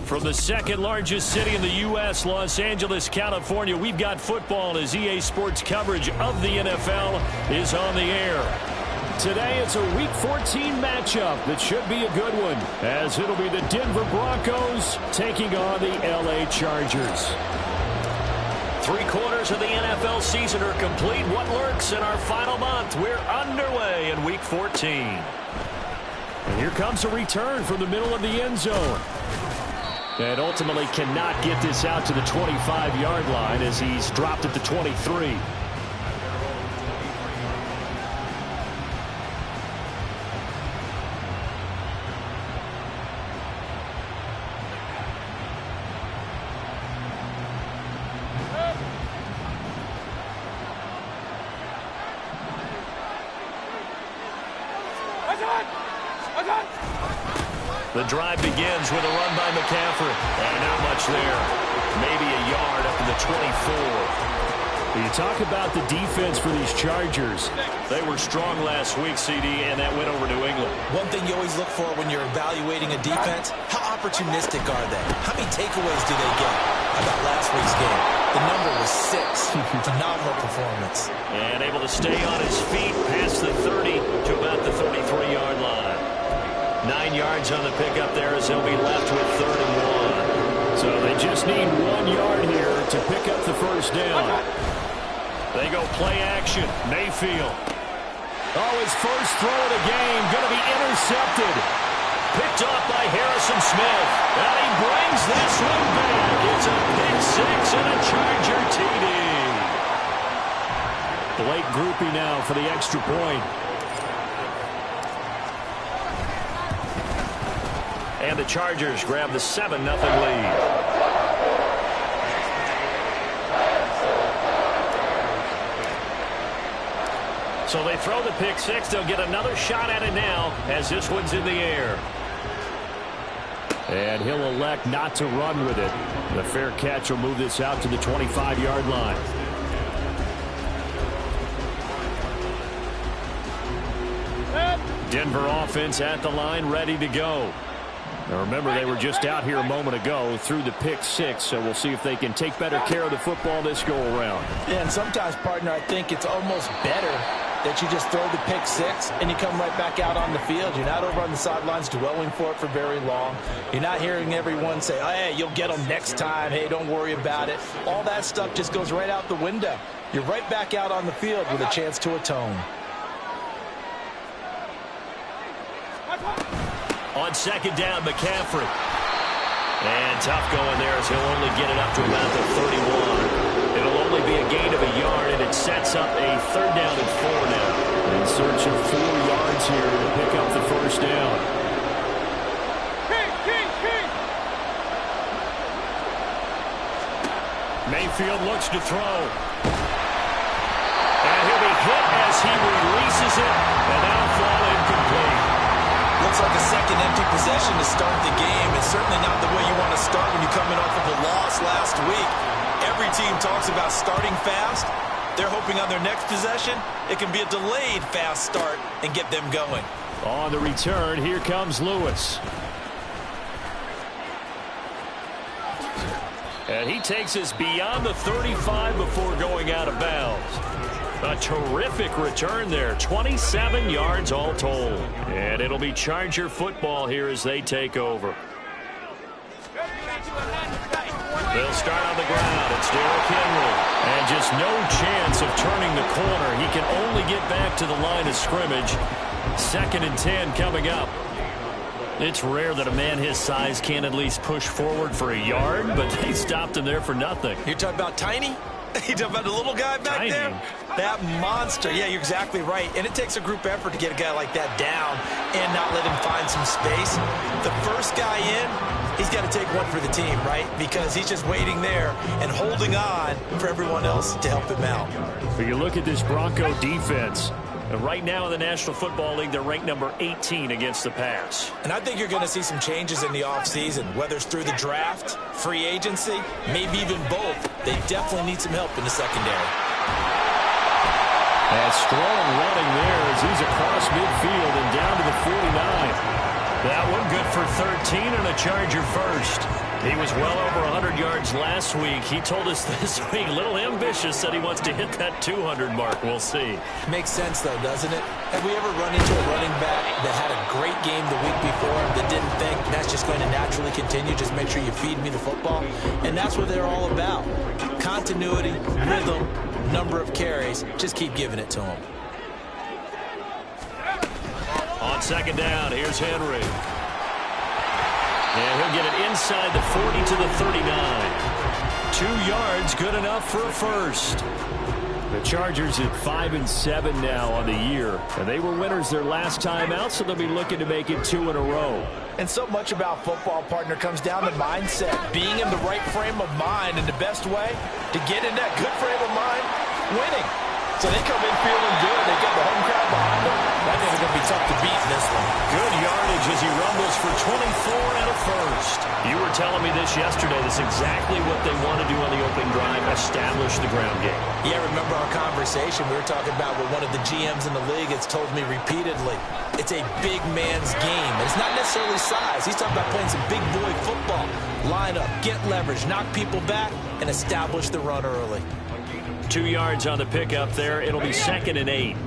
From the second largest city in the U.S., Los Angeles, California, we've got football as EA Sports coverage of the NFL is on the air. Today it's a Week 14 matchup that should be a good one, as it'll be the Denver Broncos taking on the L.A. Chargers. 3/4 of the NFL season are complete. What lurks in our final month? We're underway in Week 14. And here comes a return from the middle of the end zone. And ultimately cannot get this out to the 25-yard line as he's dropped at the 23. The drive begins with a run by McCaffrey. And not much there. Maybe a yard up to the 24. You talk about the defense for these Chargers. They were strong last week, CD, and that went over New England. One thing you always look for when you're evaluating a defense, how opportunistic are they? How many takeaways do they get? How about last week's game? The number was 6. Phenomenal performance. And able to stay on his feet past the 30 to about the 33-yard line. 9 yards on the pickup there as he'll be left with 3rd and 1. So they just need 1 yard here to pick up the first down. They go play action. Mayfield. Oh, his first throw of the game going to be intercepted. Picked off by Harrison Smith. And he brings this one back. It's a pick six and a Charger TD. Blake Groupie now for the extra point. And the Chargers grab the 7-0 lead. So they throw the pick six. They'll get another shot at it now as this one's in the air. And he'll elect not to run with it. The fair catch will move this out to the 25-yard line. Denver offense at the line, ready to go. Now remember, they were just out here a moment ago through the pick six, so we'll see if they can take better care of the football this go-around. Yeah, and sometimes, partner, I think it's almost better that you just throw the pick six and you come right back out on the field. You're not over on the sidelines dwelling for it for very long. You're not hearing everyone say, oh, hey, you'll get them next time. Hey, don't worry about it. All that stuff just goes right out the window. You're right back out on the field with a chance to atone. On second down, McCaffrey. And tough going there as he'll only get it up to about the 31. It'll only be a gain of a yard, and it sets up a 3rd down and 4 now. In search of 4 yards here to pick up the first down. Mayfield looks to throw. And he'll be hit as he releases it, and that'll fall incomplete. Looks like a second empty possession to start the game. It's certainly not the way you want to start when you're coming off of a loss last week. Every team talks about starting fast. They're hoping on their next possession, it can be a delayed fast start and get them going. On the return, here comes Lewis. And he takes us beyond the 35 before going out of bounds. A terrific return there. 27 yards all told. And it'll be Charger football here as they take over. They'll start on the ground. It's Derrick Henry. And just no chance of turning the corner. He can only get back to the line of scrimmage. 2nd and 10 coming up. It's rare that a man his size can at least push forward for a yard, but they stopped him there for nothing. You're talking about Tiny? You talking about the little guy back Tiny. there? That monster. Yeah, you're exactly right. And it takes a group effort to get a guy like that down and not let him find some space. The first guy in, he's got to take one for the team, right? Because he's just waiting there and holding on for everyone else to help him out. But you look at this Bronco defense. And right now in the National Football League, they're ranked number 18 against the pass. And I think you're going to see some changes in the offseason, whether it's through the draft, free agency, maybe even both. They definitely need some help in the secondary. And strong running there as he's across midfield and down to the 49. That one good for 13 and a Charger first. He was well over 100 yards last week. He told us this week, a little ambitious, said he wants to hit that 200 mark. We'll see. Makes sense, though, doesn't it? Have we ever run into a running back that had a great game the week before that didn't think that's just going to naturally continue? Just make sure you feed me the football. And that's what they're all about. Continuity, rhythm, number of carries. Just keep giving it to them. On second down, here's Henry. And he'll get it inside the 40 to the 39. 2 yards, good enough for a first. The Chargers at 5-7 now on the year. And they were winners their last time out, so they'll be looking to make it 2 in a row. And so much about football, partner, comes down to mindset. Being in the right frame of mind, and the best way to get in that good frame of mind, winning. So they come in feeling good. They got the home crowd behind them. I think it's going to be tough to beat in this one. Good yardage as he rumbles for 24 and a first. You were telling me this yesterday. This is exactly what they want to do on the opening drive, establish the ground game. Yeah, remember our conversation? We were talking about what one of the GMs in the league has told me repeatedly. It's a big man's game. And it's not necessarily size. He's talking about playing some big boy football. Line up, get leverage, knock people back, and establish the run early. 2 yards on the pickup there. It'll be 2nd and 8.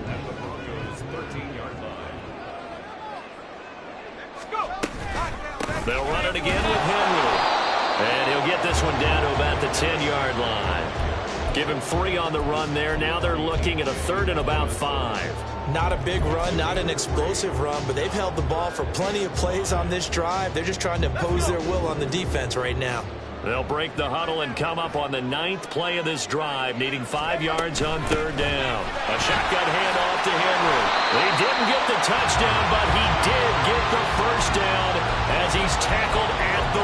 They'll run it again with Henry. And he'll get this one down to about the 10-yard line. Give him 3 on the run there. Now they're looking at a 3rd and about 5. Not a big run, not an explosive run, but they've held the ball for plenty of plays on this drive. They're just trying to impose their will on the defense right now. They'll break the huddle and come up on the 9th play of this drive, needing 5 yards on 3rd down. A shotgun handoff to Henry. He didn't get the touchdown, but he did get the first down as he's tackled at the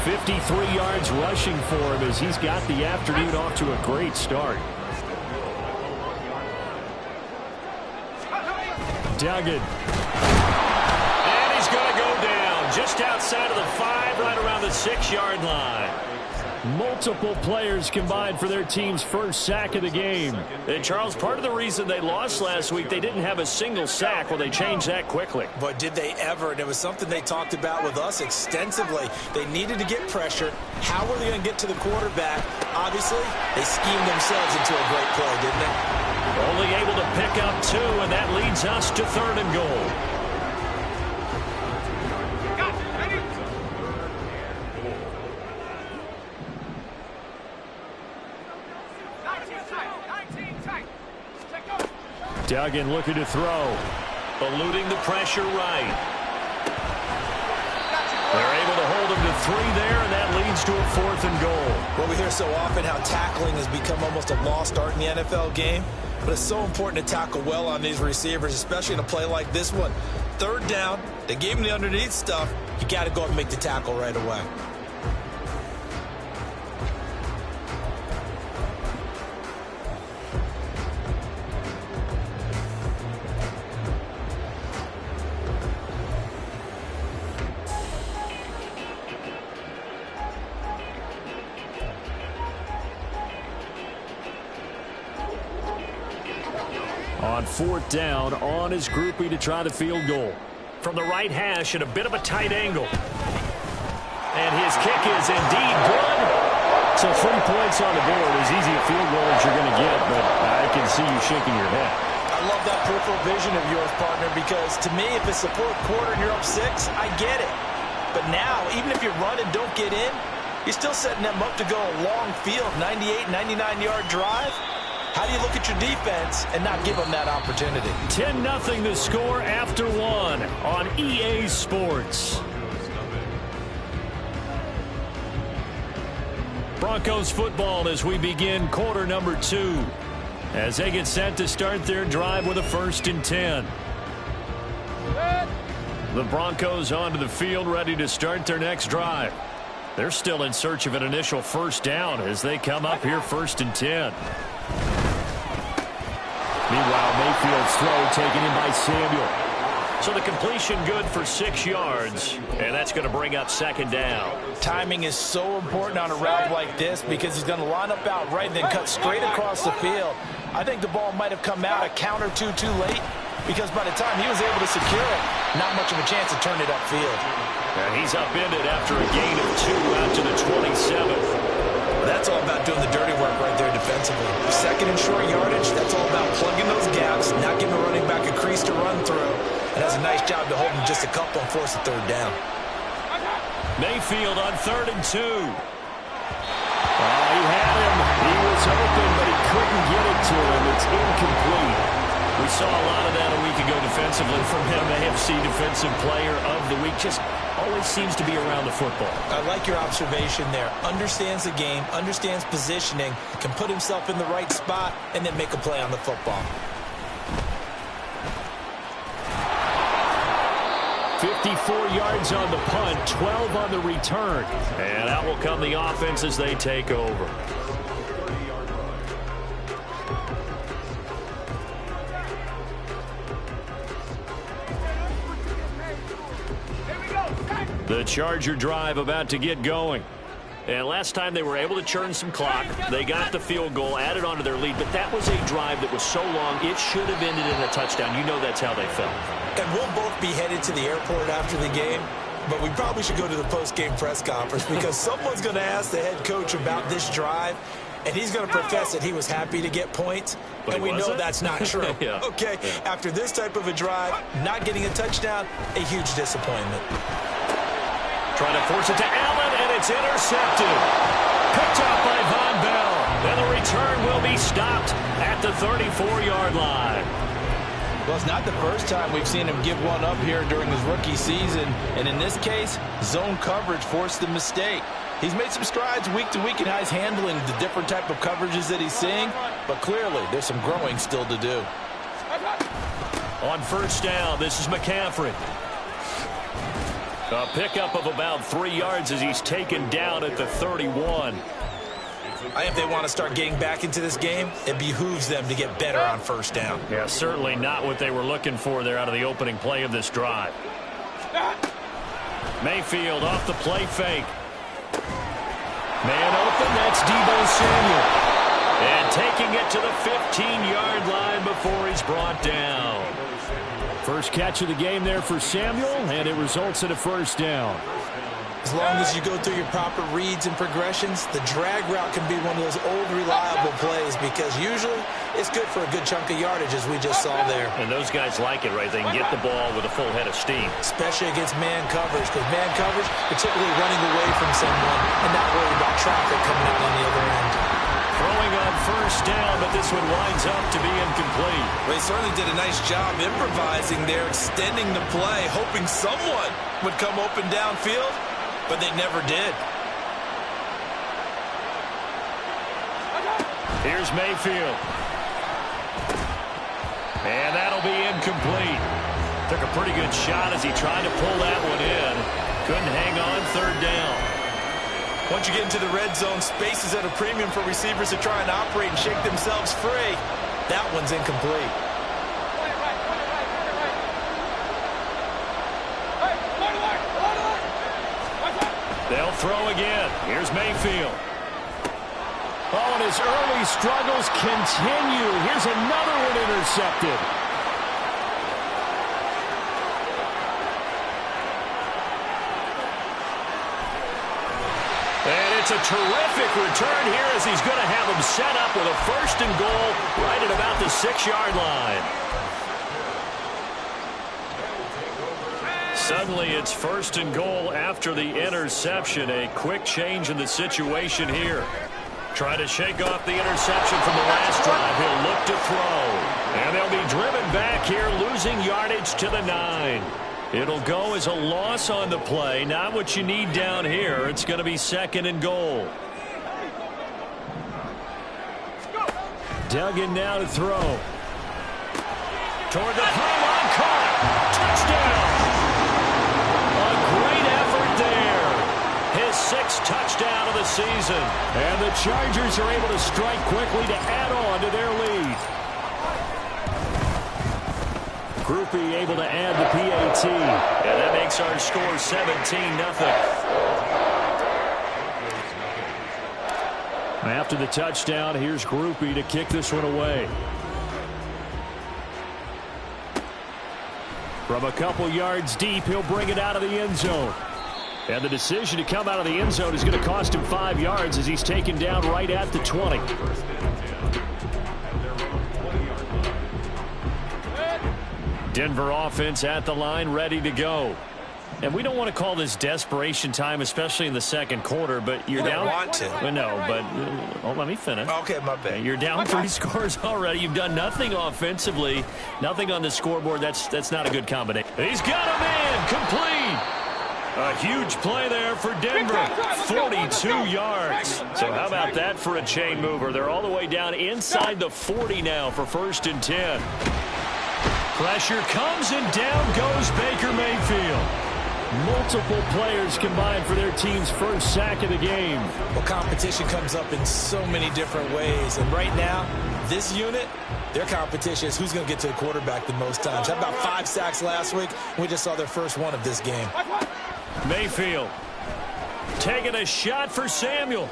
1. 53 yards rushing for him as he's got the afternoon off to a great start. Duggan. And he's going to go down just outside of the 5, right around the 6-yard line. Multiple players combined for their team's first sack of the game. And, Charles, part of the reason they lost last week, they didn't have a single sack. Well, they changed that quickly. But did they ever? And it was something they talked about with us extensively. They needed to get pressure. How were they going to get to the quarterback? Obviously, they schemed themselves into a great play, didn't they? Only able to pick up 2, and that leads us to 3rd and goal. Duggan looking to throw. Eluding the pressure right. They're able to hold him to 3 there, and that leads to a 4th and goal. Well, we hear so often how tackling has become almost a lost art in the NFL game, but it's so important to tackle well on these receivers, especially in a play like this one. 3rd down, they gave him the underneath stuff. You got to go up and make the tackle right away. On 4th down, on his groupie to try the field goal. From the right hash at a bit of a tight angle. And his kick is indeed good. So 3 points on the board. As easy a field goal as you're going to get, but I can see you shaking your head. I love that peripheral vision of yours, partner, because to me, if it's the 4th quarter and you're up 6, I get it. But now, even if you run and don't get in, you're still setting them up to go a long field, 98, 99-yard drive. How do you look at your defense and not give them that opportunity? 10-0 the score after 1 on EA Sports. Broncos football as we begin quarter number 2. As they get set to start their drive with a 1st and 10. The Broncos onto the field ready to start their next drive. They're still in search of an initial 1st down as they come up here 1st and 10. Meanwhile, Mayfield's throw taken in by Samuel. So the completion good for 6 yards, and that's going to bring up 2nd down. Timing is so important on a route like this because he's going to line up out right and then cut straight across the field. I think the ball might have come out a count or two too late, because by the time he was able to secure it, not much of a chance to turn it upfield. And he's upended after a gain of 2 out to the 27th. That's all about doing the dirty work right there defensively. Second and short yardage, that's all about plugging those gaps, not giving the running back a crease to run through. And does a nice job to hold him just a couple and force a third down. Mayfield on 3rd and 2. He had him. He was open, but he couldn't get it to him. It's incomplete. We saw a lot of that a week ago defensively from him. AFC Defensive Player of the Week. Just always seems to be around the football. I like your observation there. Understands the game, understands positioning, can put himself in the right spot, and then make a play on the football. 54 yards on the punt, 12 on the return. And out will come the offense as they take over. The Charger drive about to get going. And last time they were able to churn some clock. They got the field goal, added on to their lead. But that was a drive that was so long, it should have ended in a touchdown. You know that's how they felt. And we'll both be headed to the airport after the game. But we probably should go to the post-game press conference because someone's going to ask the head coach about this drive. And he's going to profess that he was happy to get points. But and we know that's not true. Yeah. Okay, yeah. After this type of a drive, not getting a touchdown, a huge disappointment. Trying to force it to Allen, and it's intercepted. Picked off by Von Bell. And the return will be stopped at the 34-yard line. Well, it's not the first time we've seen him give one up here during his rookie season. And in this case, zone coverage forced the mistake. He's made some strides week to week in how he's handling the different type of coverages that he's seeing. But clearly, there's some growing still to do. On first down, this is McCaffrey. A pickup of about 3 yards as he's taken down at the 31. I think if they want to start getting back into this game, it behooves them to get better on first down. Yeah, certainly not what they were looking for there out of the opening play of this drive. Mayfield off the play fake. Man open, that's Deebo Samuel. And taking it to the 15-yard line before he's brought down. First catch of the game there for Samuel, and it results in a first down. As long as you go through your proper reads and progressions, the drag route can be one of those old reliable plays because usually it's good for a good chunk of yardage as we just saw there. And those guys like it, right? They can get the ball with a full head of steam. Especially against man coverage because man coverage, particularly running away from someone and not worried about traffic coming out on the other end. Throwing on first down, but this one winds up to be incomplete. Well, he certainly did a nice job improvising there, extending the play, hoping someone would come open downfield. But they never did. Here's Mayfield. And that'll be incomplete. Took a pretty good shot as he tried to pull that one in. Couldn't hang on third down. Once you get into the red zone, space is at a premium for receivers to try and operate and shake themselves free. That one's incomplete. They'll throw again. Here's Mayfield. Oh, and his early struggles continue. Here's another one intercepted. And it's a terrific return here as he's going to have him set up with a first and goal right at about the 6-yard line. Suddenly it's first and goal after the interception. A quick change in the situation here. Try to shake off the interception from the last drive. He'll look to throw. And they'll be driven back here, losing yardage to the 9. It'll go as a loss on the play. Not what you need down here. It's going to be second and goal. Duggan now to throw. Toward the pylon, caught. Touchdown. His 6th touchdown of the season. And the Chargers are able to strike quickly to add on to their lead. Groupie able to add the PAT. And that makes our score 17-0. After the touchdown, here's Groupie to kick this one away. From a couple yards deep, he'll bring it out of the end zone. And the decision to come out of the end zone is going to cost him 5 yards as he's taken down right at the 20. Denver offense at the line, ready to go. And we don't want to call this desperation time, especially in the second quarter, but you're down. Want to. Well, no, but let me finish. Okay, my bad. You're down 3 scores already. You've done nothing offensively, nothing on the scoreboard. That's not a good combination. He's got a man complete. A huge play there for Denver, 42 yards. So how about that for a chain mover? They're all the way down inside the 40 now for 1st and 10. Pressure comes and down goes Baker Mayfield. Multiple players combined for their team's first sack of the game. Well, competition comes up in so many different ways. And right now, this unit, their competition is who's going to get to the quarterback the most times. How about 5 sacks last week? We just saw their first one of this game. Mayfield taking a shot for Samuel.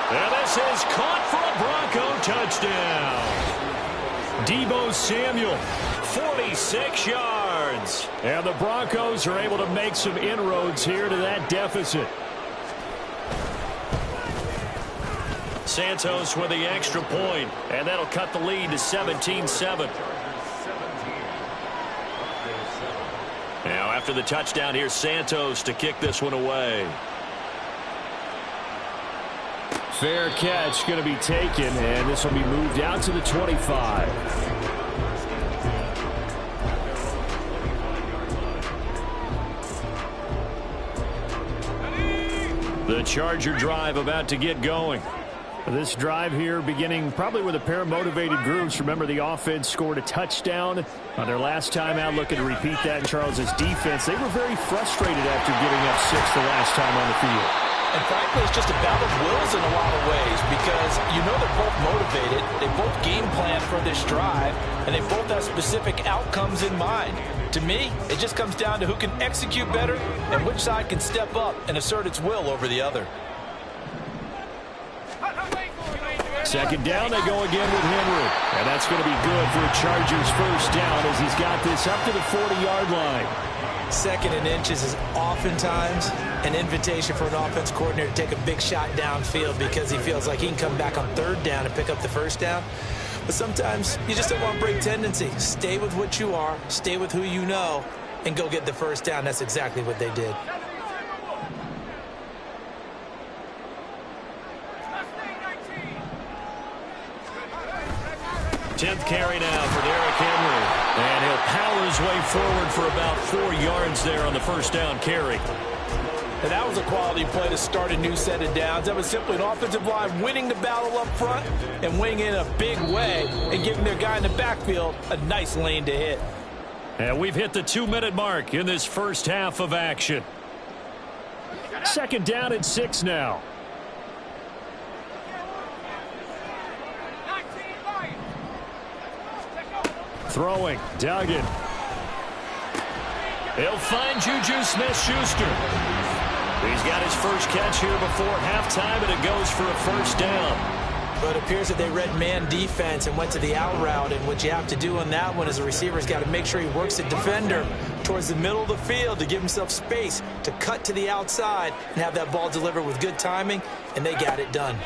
And this is caught for a Bronco touchdown. Deebo Samuel, 46 yards. And the Broncos are able to make some inroads here to that deficit. Santos with the extra point, and that'll cut the lead to 17-7. Now after the touchdown, here's Santos to kick this one away. Fair catch going to be taken, and this will be moved out to the 25. The Charger drive about to get going. This drive here beginning probably with a pair of motivated groups. Remember, the offense scored a touchdown on their last time out. Looking to repeat that in Charles's defense. They were very frustrated after giving up 6 the last time on the field. And frankly, it's just a battle of wills in a lot of ways because you know they're both motivated. They both game plan for this drive, and they both have specific outcomes in mind. To me, it just comes down to who can execute better and which side can step up and assert its will over the other. Second down, they go again with Henry. And that's going to be good for a Chargers first down as he's got this up to the 40-yard line. 2nd and inches is oftentimes an invitation for an offense coordinator to take a big shot downfield because he feels like he can come back on 3rd down and pick up the first down. But sometimes you just don't want to break tendency. Stay with what you are, stay with who you know, and go get the first down. That's exactly what they did. Tenth carry now for Derrick Henry. And he'll power his way forward for about 4 yards there on the first down carry. And that was a quality play to start a new set of downs. That was simply an offensive line winning the battle up front and winning in a big way and giving their guy in the backfield a nice lane to hit. And we've hit the 2-minute mark in this first half of action. 2nd down and 6 now. Throwing, Duggan. He'll find Juju Smith-Schuster. He's got his first catch here before halftime, and it goes for a first down. But it appears that they read man defense and went to the out route, and what you have to do on that one as a receiver's got to make sure he works the defender towards the middle of the field to give himself space to cut to the outside and have that ball delivered with good timing, and they got it done.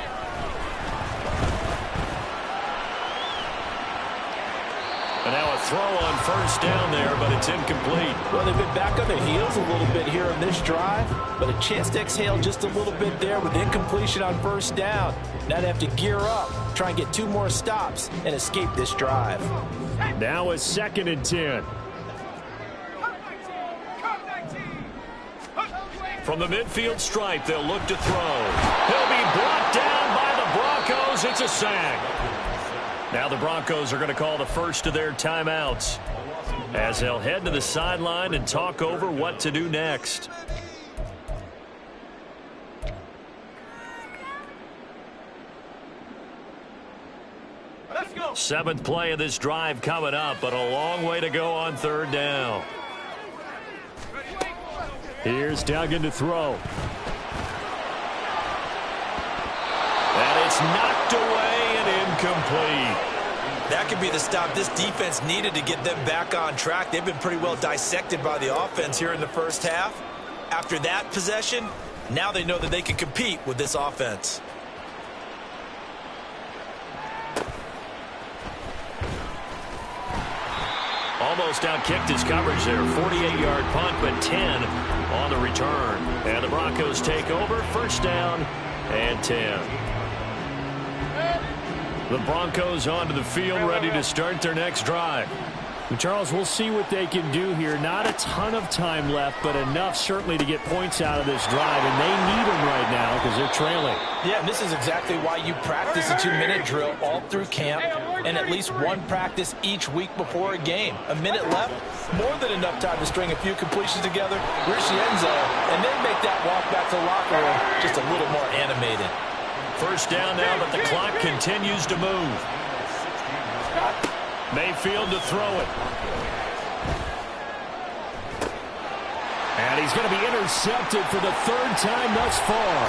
And now a throw on first down there, but it's incomplete. Well, they've been back on their heels a little bit here in this drive, but a chance to exhale just a little bit there with incompletion on first down. Now they have to gear up, try and get 2 more stops, and escape this drive. Now a 2nd and 10. From the midfield stripe, they'll look to throw. He'll be brought down by the Broncos. It's a sack. Now the Broncos are going to call the first of their timeouts as they'll head to the sideline and talk over what to do next. Let's go. 7th play of this drive coming up, but a long way to go on 3rd down. Here's Duggan to throw. And it's knocked away and incomplete. That could be the stop this defense needed to get them back on track. They've been pretty well dissected by the offense here in the first half. After that possession, now they know that they can compete with this offense. Almost outkicked his coverage there. 48-yard punt, but 10 on the return. And the Broncos take over. First down and 10. The Broncos onto the field, ready to start their next drive. And Charles, we'll see what they can do here. Not a ton of time left, but enough certainly to get points out of this drive, and they need them right now because they're trailing. Yeah, and this is exactly why you practice a 2-minute drill all through camp and at least one practice each week before a game. A minute left, more than enough time to string a few completions together, reach the end zone, and then make that walk back to the locker room just a little more animated. First down now, but the clock continues to move. Mayfield to throw it. And he's going to be intercepted for the third time thus far.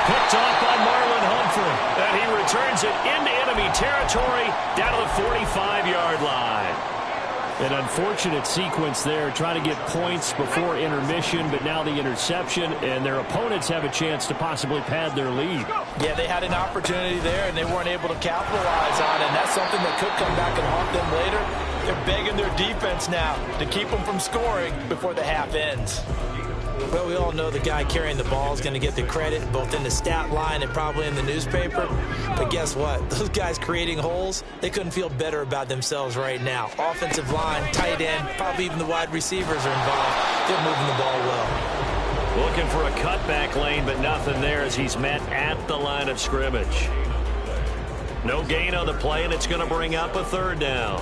Picked off by Marlon Humphrey. And he returns it into enemy territory down to the 45-yard line. An unfortunate sequence there, trying to get points before intermission, but now the interception, and their opponents have a chance to possibly pad their lead. Yeah, they had an opportunity there, and they weren't able to capitalize on it, and that's something that could come back and haunt them later. They're begging their defense now to keep them from scoring before the half ends. Well, we all know the guy carrying the ball is going to get the credit, both in the stat line and probably in the newspaper. But guess what? Those guys creating holes, they couldn't feel better about themselves right now. Offensive line, tight end, probably even the wide receivers are involved. They're moving the ball well. Looking for a cutback lane, but nothing there as he's met at the line of scrimmage. No gain on the play, and it's going to bring up a third down.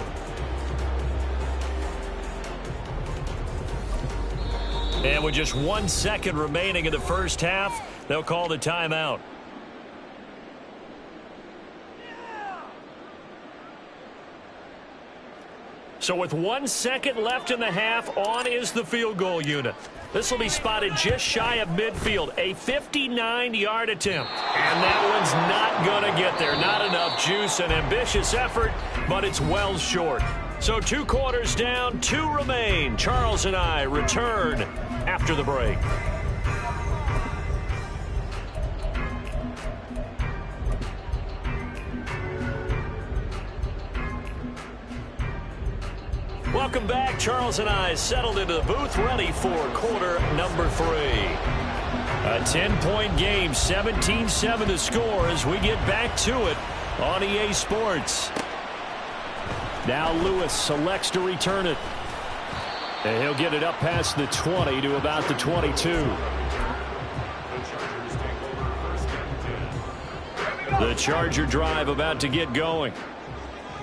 And with just 1 second remaining in the first half, they'll call the timeout. So with 1 second left in the half, on is the field goal unit. This will be spotted just shy of midfield, a 59-yard attempt. And that one's not going to get there. Not enough juice, an ambitious effort, but it's well short. So 2 quarters down, 2 remain. Charles and I return after the break. Welcome back. Charles and I settled into the booth, ready for quarter number 3. A 10-point game, 17-7 to score as we get back to it on EA Sports. Now Lewis selects to return it. And he'll get it up past the 20 to about the 22. The Charger drive about to get going.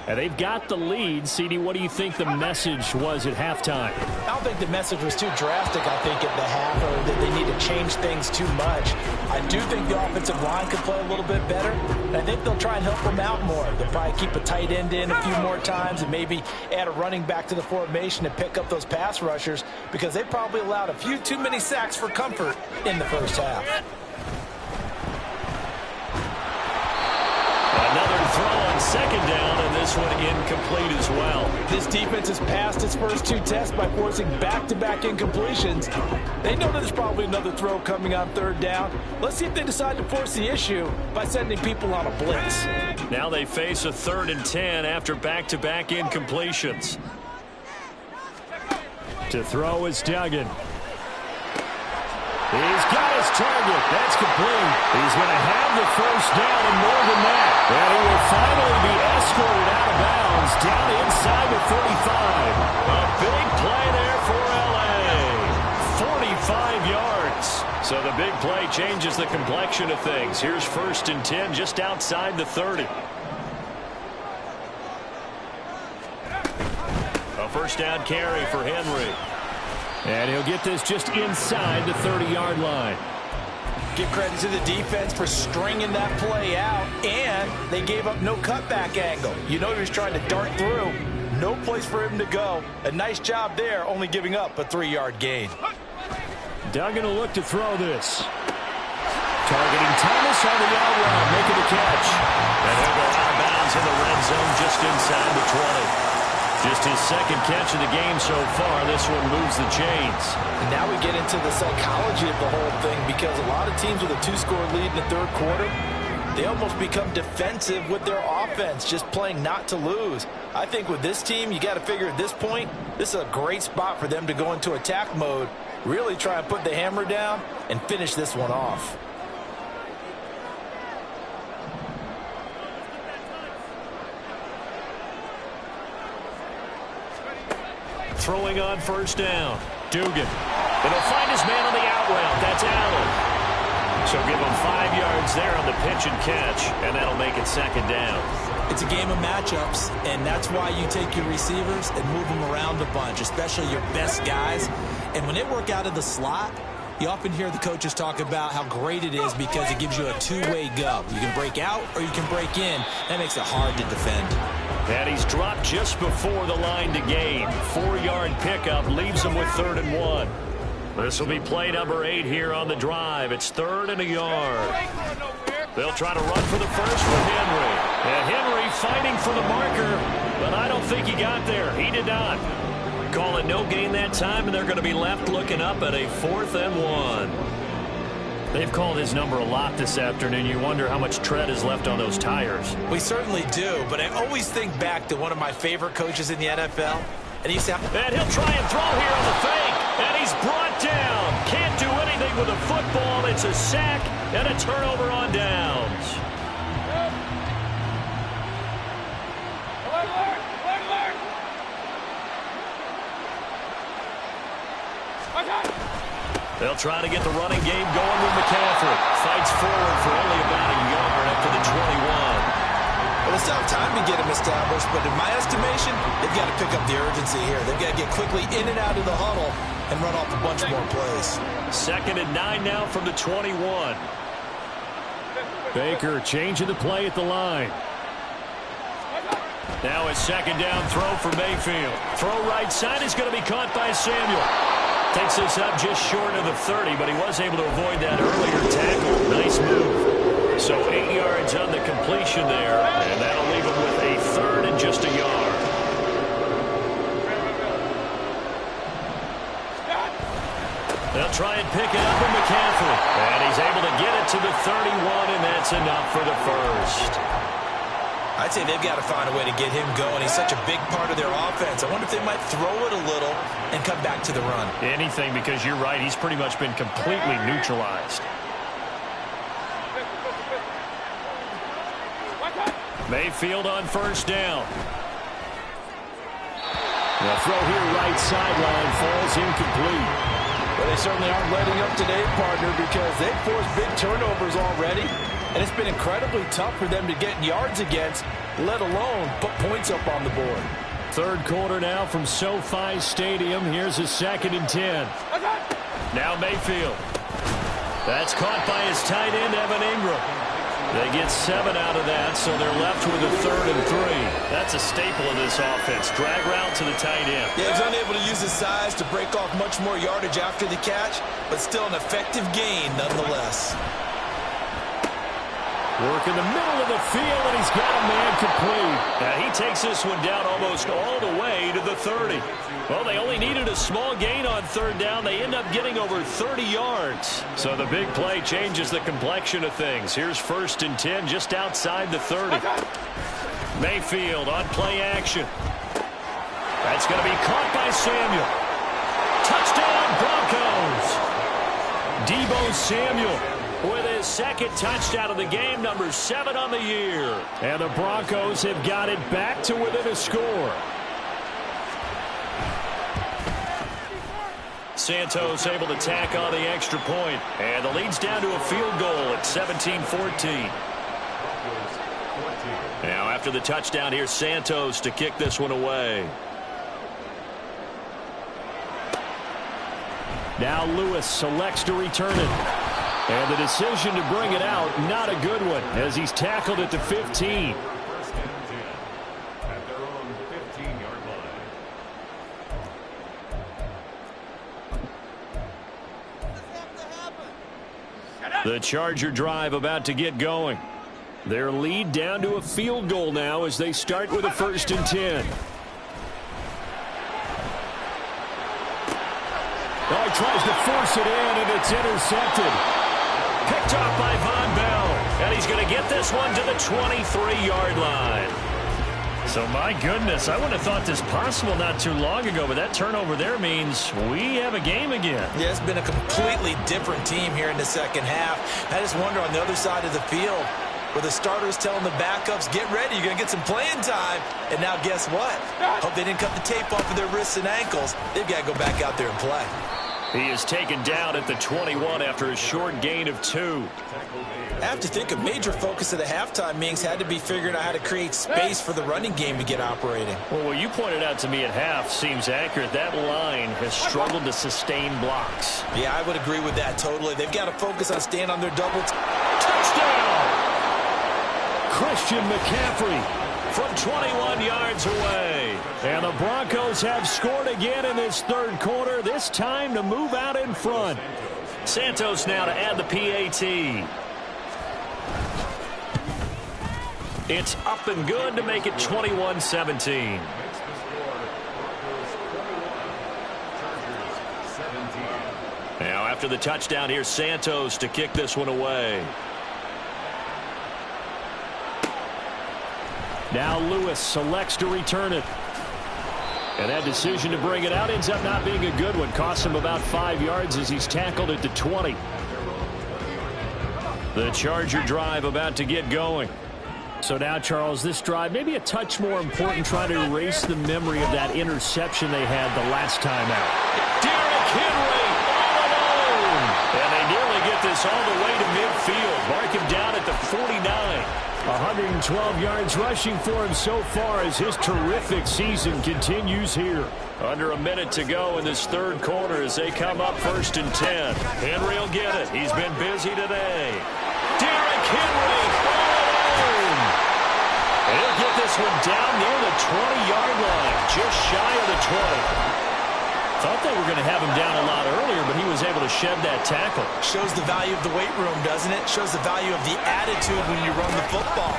And they've got the lead. CD, what do you think the message was at halftime? I don't think the message was too drastic, I think, at the half, or that they need to change things too much. I do think the offensive line could play a little bit better, and I think they'll try and help them out more. They'll probably keep a tight end in a few more times and maybe add a running back to the formation and pick up those pass rushers, because they probably allowed a few too many sacks for comfort in the first half. Another throw on second down, and this one incomplete as well. This defense has passed its first 2 tests by forcing back-to-back incompletions. They know there's probably another throw coming on third down. Let's see if they decide to force the issue by sending people on a blitz. Now they face a 3rd and 10 after back-to-back incompletions. To throw is Duggan. He's got his target. That's complete. He's going to have the first down and more than that. And he will finally be escorted out of bounds down inside the 45. A big play there for L.A. 45 yards. So the big play changes the complexion of things. Here's 1st and 10 just outside the 30. A first down carry for Henry. And he'll get this just inside the 30-yard line. Give credit to the defense for stringing that play out, and they gave up no cutback angle. You know he was trying to dart through. No place for him to go. A nice job there, only giving up a 3-yard gain. Duggan will look to throw this. Targeting Thomas on the outline, making the catch. And he'll go out of bounds he's in the red zone just inside the 20. Just his second catch of the game so far. This one moves the chains. And now we get into the psychology of the whole thing, because a lot of teams with a 2-score lead in the third quarter, they almost become defensive with their offense, just playing not to lose. I think with this team, you got to figure at this point, this is a great spot for them to go into attack mode, really try and put the hammer down and finish this one off. Throwing on first down. Dugan. It'll find his man on the out route. That's Allen. So give him 5 yards there on the pitch and catch, and that'll make it second down. It's a game of matchups, and that's why you take your receivers and move them around a bunch, especially your best guys. And when they work out of the slot, you often hear the coaches talk about how great it is because it gives you a two-way go. You can break out or you can break in. That makes it hard to defend. And he's dropped just before the line to gain. 4-yard pickup leaves him with 3rd and 1. This will be play number 8 here on the drive. It's 3rd and a yard. They'll try to run for the first with Henry. And Henry fighting for the marker, but I don't think he got there. He did not. Call it no gain that time, and they're going to be left looking up at a 4th and 1. They've called his number a lot this afternoon. You wonder how much tread is left on those tires. We certainly do, but I always think back to one of my favorite coaches in the NFL. And he'll try and throw here on the fake, and he's brought down. Can't do anything with a football. It's a sack and a turnover on downs. They'll try to get the running game going with McCaffrey. Fights forward for only about a yard after the 21. Well, it's not time to get him established, but in my estimation, they've got to pick up the urgency here. They've got to get quickly in and out of the huddle and run off a bunch more plays. 2nd and 9 now from the 21. Baker changing the play at the line. Now a 2nd down throw for Mayfield. Throw right side is going to be caught by Samuel. Takes this up just short of the 30, but he was able to avoid that earlier tackle. Nice move. So 8 yards on the completion there, and that'll leave him with a 3rd and just a yard. They'll try and pick it up with McCaffrey. And he's able to get it to the 31, and that's enough for the first. I'd say they've got to find a way to get him going. He's such a big part of their offense. I wonder if they might throw it a little and come back to the run. Anything, because you're right. He's pretty much been completely neutralized. Mayfield on first down. The throw here right sideline falls incomplete. Well, they certainly aren't letting up today, partner, because they've forced big turnovers already. And it's been incredibly tough for them to get yards against, let alone put points up on the board. 3rd quarter now from SoFi Stadium. Here's a 2nd and 10. Now Mayfield. That's caught by his tight end, Evan Ingram. They get 7 out of that, so they're left with a 3rd and 3. That's a staple of this offense. Drag route to the tight end. Yeah, he's unable to use his size to break off much more yardage after the catch, but still an effective gain nonetheless. Work in the middle of the field, and he's got a man complete. Now he takes this one down almost all the way to the 30. Well, they only needed a small gain on 3rd down. They end up getting over 30 yards. So the big play changes the complexion of things. Here's 1st and 10 just outside the 30. Mayfield on play action. That's going to be caught by Samuel. Touchdown, Broncos. Deebo Samuel with his 2nd touchdown of the game, number 7 on the year. And the Broncos have got it back to within a score. Santos able to tack on the extra point, and the lead's down to a field goal at 17-14. Now after the touchdown, here's Santos to kick this one away. Now Lewis selects to return it. And the decision to bring it out, not a good one, as he's tackled at the 15. The Charger drive about to get going. Their lead down to a field goal now as they start with a 1st and 10. Oh, he tries to force it in, and it's intercepted. Picked off by Von Bell. And he's going to get this one to the 23-yard line. So, my goodness, I wouldn't have thought this possible not too long ago, but that turnover there means we have a game again. Yeah, it's been a completely different team here in the second half. I just wonder on the other side of the field, where the starters telling the backups, get ready, you're going to get some playing time. And now guess what? Hope they didn't cut the tape off of their wrists and ankles. They've got to go back out there and play. He is taken down at the 21 after a short gain of 2. I have to think a major focus of the halftime meetings had to be figuring out how to create space for the running game to get operating. Well, what you pointed out to me at half seems accurate. That line has struggled to sustain blocks. Yeah, I would agree with that totally. They've got to focus on staying on their double. Touchdown! Christian McCaffrey from 21 yards away. And the Broncos have scored again in this third quarter, this time to move out in front. Santos now to add the PAT. It's up and good to make it 21-17. Now after the touchdown, here's Santos to kick this one away. Now Lewis selects to return it. And that decision to bring it out ends up not being a good one. Costs him about 5 yards as he's tackled at the 20. The Charger drive about to get going. So now, Charles, this drive maybe a touch more important, trying to erase the memory of that interception they had the last time out. Derrick Henry all alone. And they nearly get this all the way to midfield. Mark him down at the 49. 112 yards rushing for him so far as his terrific season continues here. Under a minute to go in this third quarter as they come up 1st and 10. Henry will get it. He's been busy today. Derrick Henry all alone. He'll get this one down near the 20-yard line, just shy of the 20. Thought they were going to have him down a lot earlier, but he was able to shed that tackle. Shows the value of the weight room, doesn't it? Shows the value of the attitude when you run the football.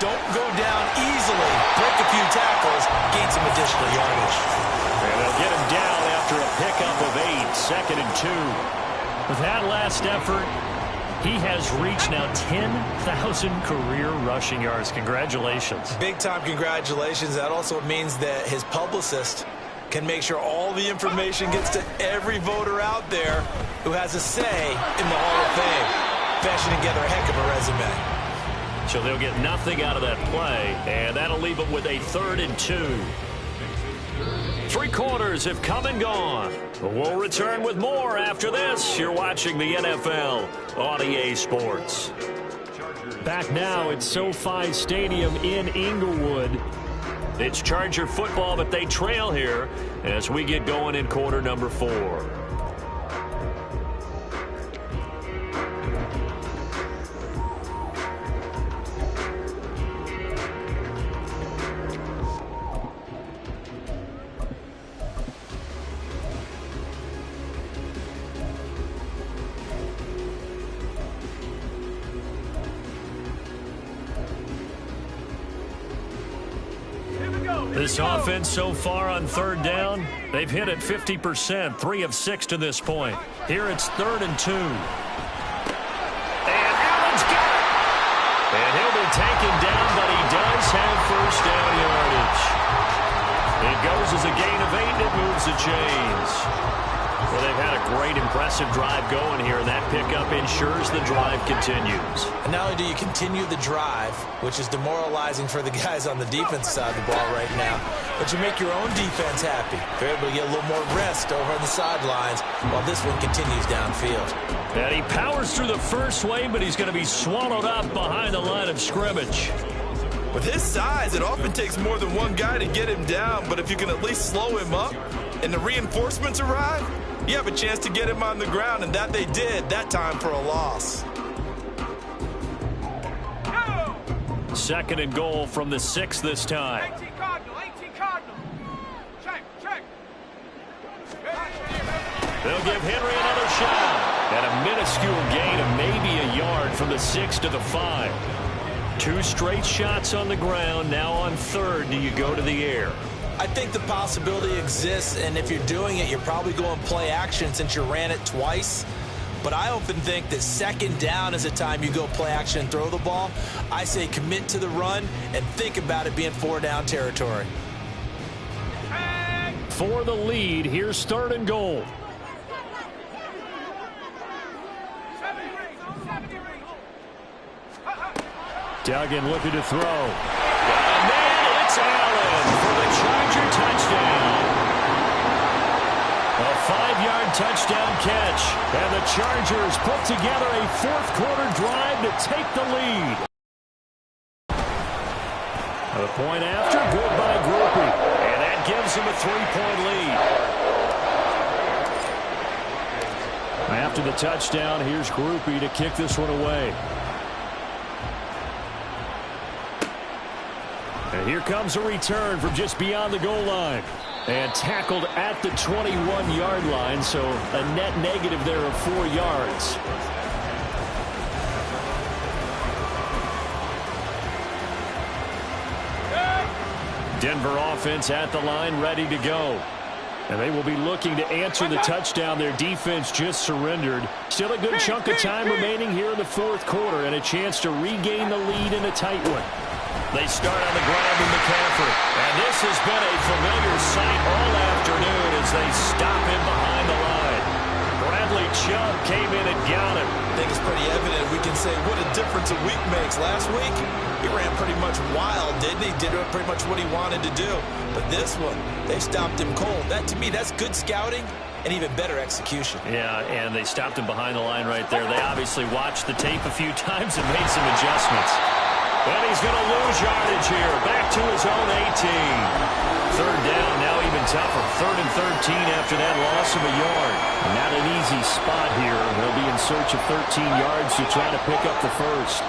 Don't go down easily. Break a few tackles, gain some additional yardage. And they'll get him down after a pickup of 8, 2nd and 2. With that last effort, he has reached now 10,000 career rushing yards. Congratulations. Big-time congratulations. That also means that his publicist can make sure all the information gets to every voter out there who has a say in the Hall of Fame. Fashioning together a heck of a resume. So they'll get nothing out of that play, and that'll leave them with a 3rd and 2. 3 quarters have come and gone. We'll return with more after this. You're watching the NFL on EA Sports. Back now at SoFi Stadium in Inglewood. It's Charger football, but they trail here as we get going in quarter number 4. This offense so far on 3rd down, they've hit it 50%, 3 of 6 to this point. Here it's 3rd and 2. And Allen's got it. And he'll be taken down, but he does have 1st down yardage. It goes as a gain of 8, and it moves the chains. Well, they've had a great, impressive drive going here, and that pickup ensures the drive continues. And not only do you continue the drive, which is demoralizing for the guys on the defense side of the ball right now, but you make your own defense happy. They're able to get a little more rest over on the sidelines while this one continues downfield. And he powers through the first wave, but he's going to be swallowed up behind the line of scrimmage. With his size, it often takes more than one guy to get him down, but if you can at least slow him up and the reinforcements arrive, you have a chance to get him on the ground, and that they did, that time for a loss. 2nd and goal from the 6 this time. 18 Cardinal. Check. They'll give Henry another shot. And a minuscule gain of maybe a yard from the 6 to the 5. 2 straight shots on the ground. Now on third, do you go to the air? I think the possibility exists, and if you're doing it, you're probably going play action since you ran it twice. But I often think that second down is the time you go play action and throw the ball. I say commit to the run and think about it being 4-down territory. For the lead, here's third and goal. Duggan looking to throw. And then it's Allen for the Charger touchdown. A 5-yard touchdown catch. And the Chargers put together a fourth-quarter drive to take the lead. A point after, good by Groupie. And that gives him a 3-point lead. After the touchdown, here's Groupie to kick this one away. And here comes a return from just beyond the goal line. And tackled at the 21-yard line, so a net negative there of 4 yards. Denver offense at the line, ready to go. And they will be looking to answer the touchdown their defense just surrendered. Still a good chunk of time remaining here in the fourth quarter and a chance to regain the lead in a tight one. They start on the ground with McCaffrey. And this has been a familiar sight all afternoon as they stop him behind the line. Bradley Chubb came in and got him. I think it's pretty evident. We can say what a difference a week makes. Last week, he ran pretty much wild, didn't he? Did pretty much what he wanted to do. But this one, they stopped him cold. That, to me, that's good scouting and even better execution. Yeah, and they stopped him behind the line right there. They obviously watched the tape a few times and made some adjustments. And he's going to lose yardage here. Back to his own 18. Third down, now even tougher. 3rd and 13 after that loss of a yard. Not an easy spot here. They'll be in search of 13 yards to try to pick up the first.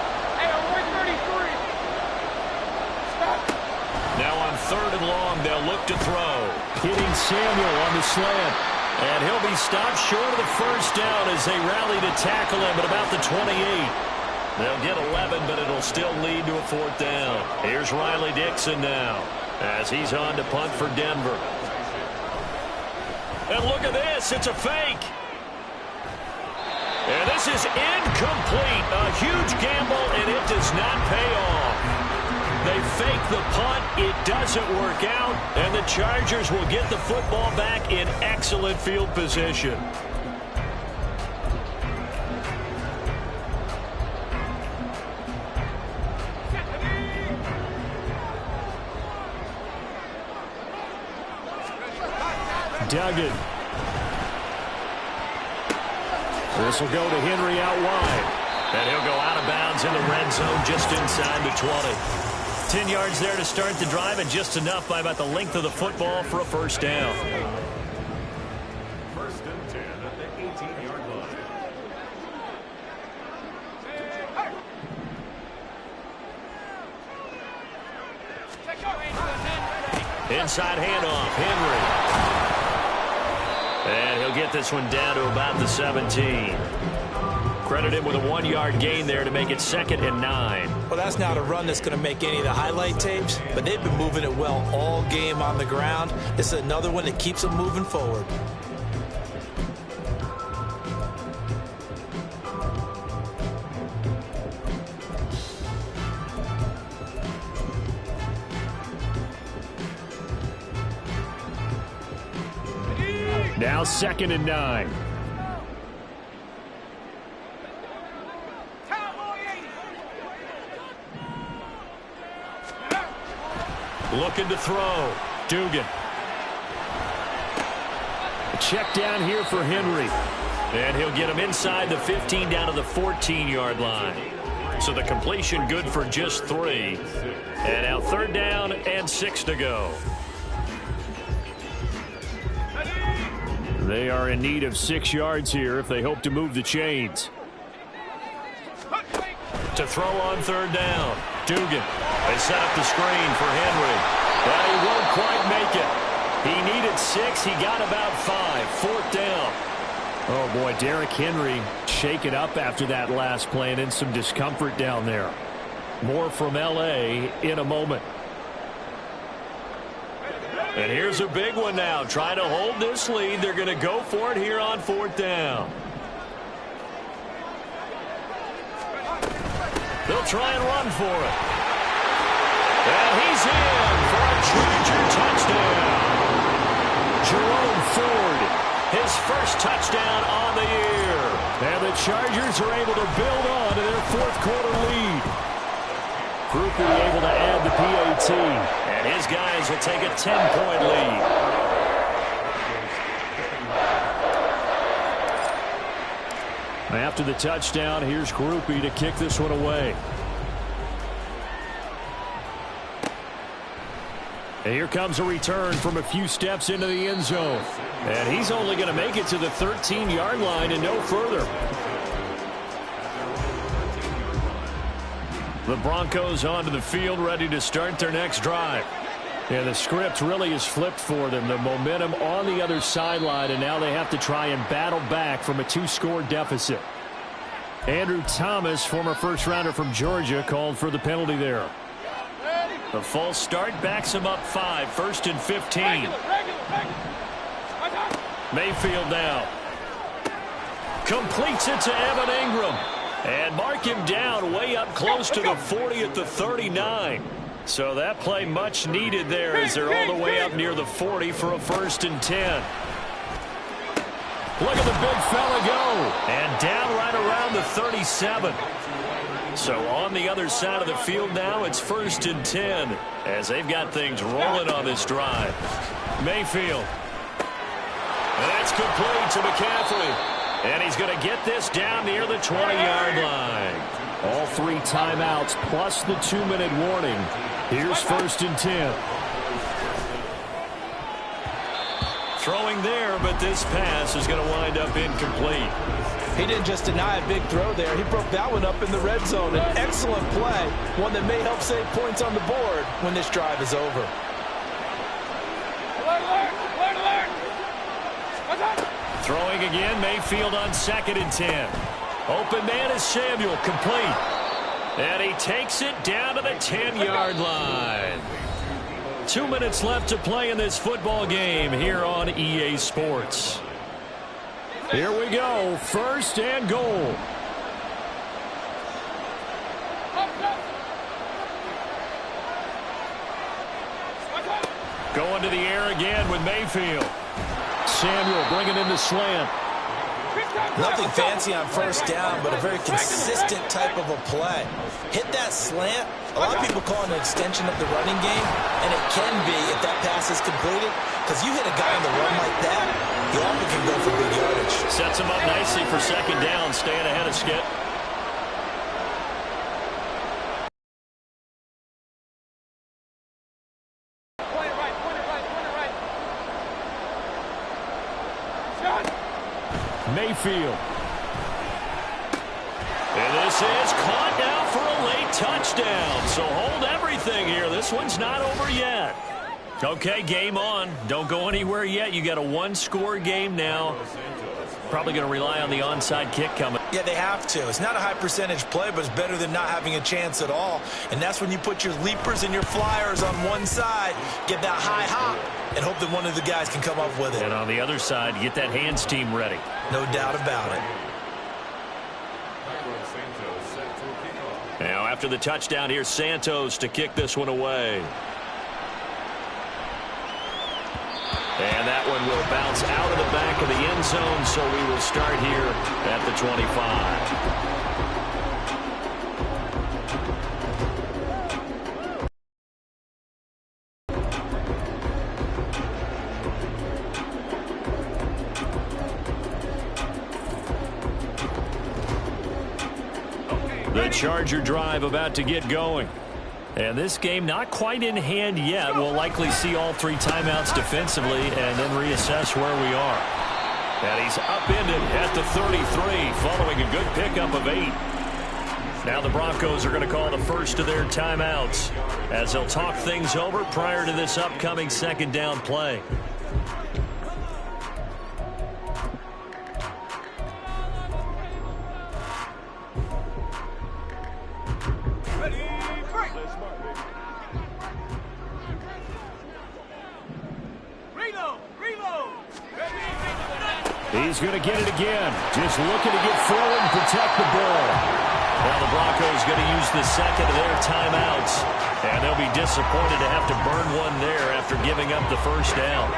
Now on 3rd and long, they'll look to throw. Hitting Samuel on the slant. And he'll be stopped short of the first down as they rally to tackle him at about the 28. They'll get 11, but it'll still lead to a 4th down. Here's Riley Dixon now as he's on to punt for Denver. And look at this. It's a fake. And this is incomplete. A huge gamble, and it does not pay off. They fake the punt. It doesn't work out, and the Chargers will get the football back in excellent field position. Duggan. This will go to Henry out wide. And he'll go out of bounds in the red zone just inside the 20. 10 yards there to start the drive, and just enough by about the length of the football for a first down. 1st and 10 at the 18-yard line. Inside handoff, Henry. And he'll get this one down to about the 17. Credit him with a 1-yard gain there to make it 2nd and 9. Well, that's not a run that's going to make any of the highlight tapes, but they've been moving it well all game on the ground. This is another one that keeps them moving forward. Now 2nd and 9. Looking to throw. Dugan. Check down here for Henry. And he'll get him inside the 15 down to the 14-yard line. So the completion good for just 3. And now 3rd down and 6 to go. They are in need of 6 yards here if they hope to move the chains. To throw on 3rd down. Dugan. They set up the screen for Henry. But he won't quite make it. He needed 6. He got about 5. 4th down. Oh, boy, Derrick Henry shaken up after that last play and in some discomfort down there. More from L.A. in a moment. And here's a big one now. Trying to hold this lead. They're going to go for it here on 4th down. They'll try and run for it. And he's in for a Charger touchdown. Jerome Ford, his first touchdown on the year. And the Chargers are able to build on to their 4th quarter lead. Grupe able to add the PAT. And his guys will take a 10-point lead. After the touchdown, here's Grupe to kick this one away. And here comes a return from a few steps into the end zone. And he's only going to make it to the 13-yard line and no further. The Broncos onto the field, ready to start their next drive. Yeah, the script really is flipped for them. The momentum on the other sideline, and now they have to try and battle back from a 2-score deficit. Andrew Thomas, former first-rounder from Georgia, called for the penalty there. The false start backs him up 5, 1st and 15. Mayfield now. Completes it to Evan Ingram. And mark him down way up close to the 40 at the 39. So that play much needed there as they're all the way up near the 40 for a 1st and 10. Look at the big fella go. And down right around the 37. So on the other side of the field now, it's 1st and 10 as they've got things rolling on this drive. Mayfield. That's complete to McCaffrey. And he's going to get this down near the 20-yard line. All 3 timeouts plus the 2-minute warning. Here's 1st and 10. Throwing there, but this pass is going to wind up incomplete. He didn't just deny a big throw there. He broke that one up in the red zone. An excellent play, one that may help save points on the board when this drive is over. Throwing again, Mayfield on 2nd and 10. Open man is Samuel, complete. And he takes it down to the 10-yard line. 2 minutes left to play in this football game here on EA Sports. Here we go, 1st and goal. Going to the air again with Mayfield. Samuel bringing in the slant. Nothing fancy on 1st down, but a very consistent type of a play. Hit that slant. A lot of people call it an extension of the running game, and it can be if that pass is completed, because you hit a guy on the run like that, he often can go for big yardage. Sets him up nicely for 2nd down, staying ahead of Skip. Mayfield. And this is caught now for a late touchdown. So hold everything here. This one's not over yet. Okay, game on. Don't go anywhere yet. You got a 1-score game now. Probably going to rely on the onside kick coming. Yeah, they have to. It's not a high percentage play, but it's better than not having a chance at all. And that's when you put your leapers and your flyers on one side, get that high hop, and hope that one of the guys can come up with it. And on the other side, get that hands team ready. No doubt about it. Now, after the touchdown, here's Santos to kick this one away. And that one will bounce out of the back of the end zone, so we will start here at the 25. The Charger drive about to get going. And this game not quite in hand yet. We'll likely see all 3 timeouts defensively and then reassess where we are. And he's upended at the 33 following a good pickup of 8. Now the Broncos are going to call the first of their timeouts as they'll talk things over prior to this upcoming 2nd down play. Ready. He's going to get it again. Just looking to get forward and protect the ball. Now the Broncos going to use the second of their timeouts. And they'll be disappointed to have to burn one there after giving up the first down.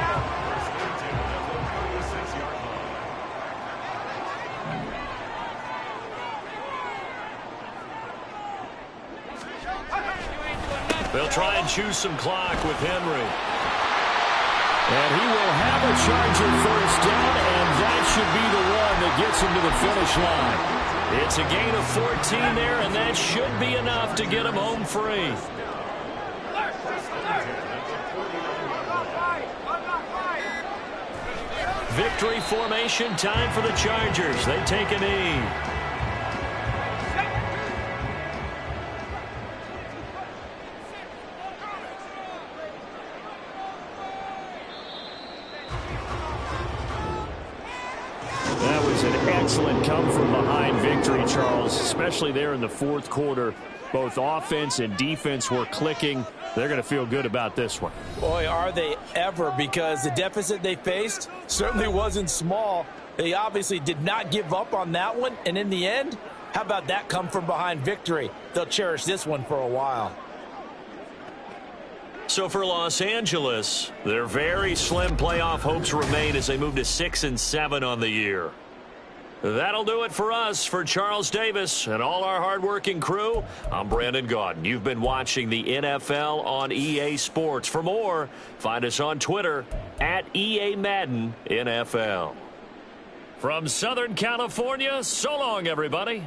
They'll try and choose some clock with Henry. And he will have a Charger first down, and that should be the one that gets him to the finish line. It's a gain of 14 there, and that should be enough to get him home free. Victory formation time for the Chargers. They take a knee. That was an excellent come-from-behind victory, Charles, especially there in the fourth quarter. Both offense and defense were clicking. They're going to feel good about this one. Boy, are they ever, because the deficit they faced certainly wasn't small. They obviously did not give up on that one, and in the end, how about that come-from-behind victory? They'll cherish this one for a while. So for Los Angeles, their very slim playoff hopes remain as they move to 6-7 on the year. That'll do it for us. For Charles Davis and all our hardworking crew, I'm Brandon Gaudin. You've been watching the NFL on EA Sports. For more, find us on Twitter at EA Madden NFL. From Southern California, so long, everybody.